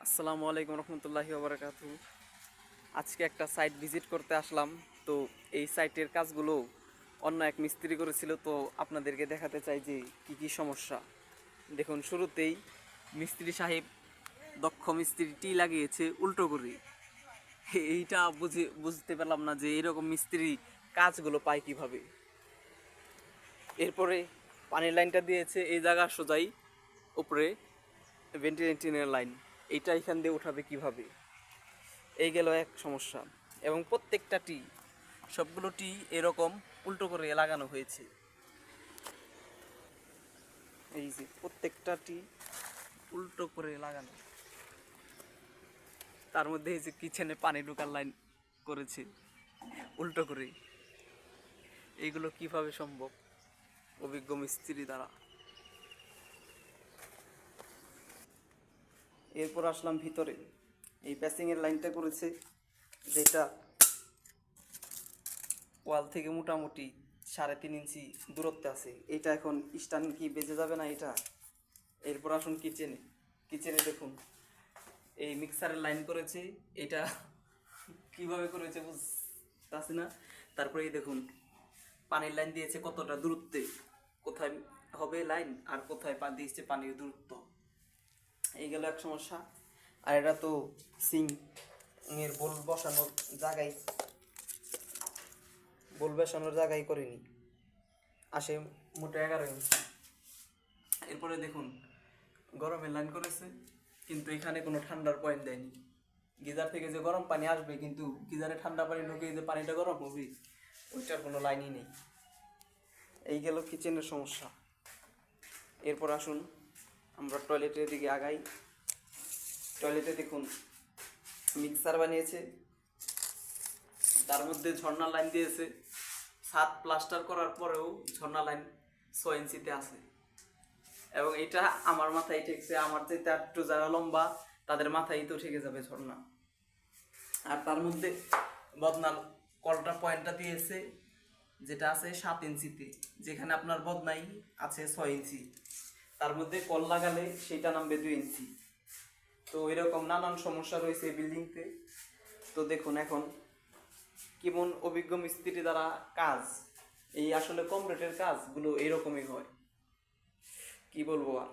আসসালামু আলাইকুম রহমতুল্লাহি ওবরাকাতু। আজকে একটা সাইট ভিজিট করতে আসলাম। তো এই সাইটের কাজগুলো অন্য এক মিস্ত্রি করেছিল, তো আপনাদেরকে দেখাতে চাই যে কি কি সমস্যা। দেখুন, শুরুতেই মিস্ত্রি সাহেব, দক্ষ মিস্ত্রিটি লাগিয়েছে উল্টো করে। এইটা বুঝতে পারলাম না যে এরকম মিস্ত্রি কাজগুলো পায় কিভাবে। এরপরে পানির লাইনটা দিয়েছে এই জায়গা সোজাই উপরে, ভেন্টিলেশনের লাইন, এইটা এখান দিয়ে উঠাবে কিভাবে। এই গেল এক সমস্যা। এবং প্রত্যেকটা টি, সবগুলো টি এরকম উল্টো করে লাগানো হয়েছে। এই যে প্রত্যেকটা টি উল্টো করে লাগানো। তার মধ্যে এই যে কিচেনে পানি ঢোকার লাইন করেছে উল্টো করে। এইগুলো কিভাবে সম্ভব অভিজ্ঞ মিস্ত্রি দ্বারা। এরপর আসলাম ভিতরে, এই প্যাসিংয়ের লাইনটা করেছে, যেটা ওয়াল থেকে মোটামুটি 3.5 ইঞ্চি দূরত্বে আছে। এটা এখন স্টান কি বেজে যাবে না এটা। এরপর আসুন কিচেনে। কিচেনে দেখুন, এই মিক্সারের লাইন করেছে, এটা কিভাবে করেছে বুঝতেছি না। তারপরে এই দেখুন, পানির লাইন দিয়েছে কতটা দূরত্বে, কোথায় হবে লাইন আর কোথায় দিয়েছে পানির দূরত্ব। এই গেল এক সমস্যা। আর এটা তো সিঙ্কের বোল বসানোর জায়গায়, বোল বসানোর জায়গায় করেনি, আসে মোটে 11 ইঞ্চি। এরপরে দেখুন, গরমের লাইন করেছে, কিন্তু এখানে কোনো ঠান্ডার পয়েন্ট দেয়নি। গিজার থেকে যে গরম পানি আসবে, কিন্তু গিজারে ঠান্ডা পানি ঢুকে যে পানিটা গরম হবে, ওইটার কোনো লাইনই নেই। এই গেল কিচেনের সমস্যা। এরপর আসুন আমরা টয়লেটের দিকে আগাই। টয়লেটে দেখুন, মিক্সার বানিয়েছে, তার মধ্যে ঝর্ণা লাইন দিয়েছে। ছাদ প্লাস্টার করার পরেও ঝর্ণা লাইন 6 ইঞ্চিতে আছে। এবং এটা আমার মাথায় ঠেকছে, আমার চাইতে একটু যারা লম্বা তাদের মাথায় তো ঠেকে যাবে ঝর্ণা। আর তার মধ্যে বদনার কলটা পয়েন্টটা দিয়েছে, যেটা আছে 7 ইঞ্চিতে, যেখানে আপনার বদনাই আছে 6 ইঞ্চি। তার মধ্যে কল লাগালে সেটা নামবে 2 ইঞ্চি। তো এরকম নানান সমস্যা রয়েছে এই বিল্ডিংতে। তো দেখুন এখন কেমন অভিজ্ঞ মিস্ত্রি দ্বারা কাজ, এই আসলে কম রেটের কাজগুলো এরকমই হয়, কি বলবো আর।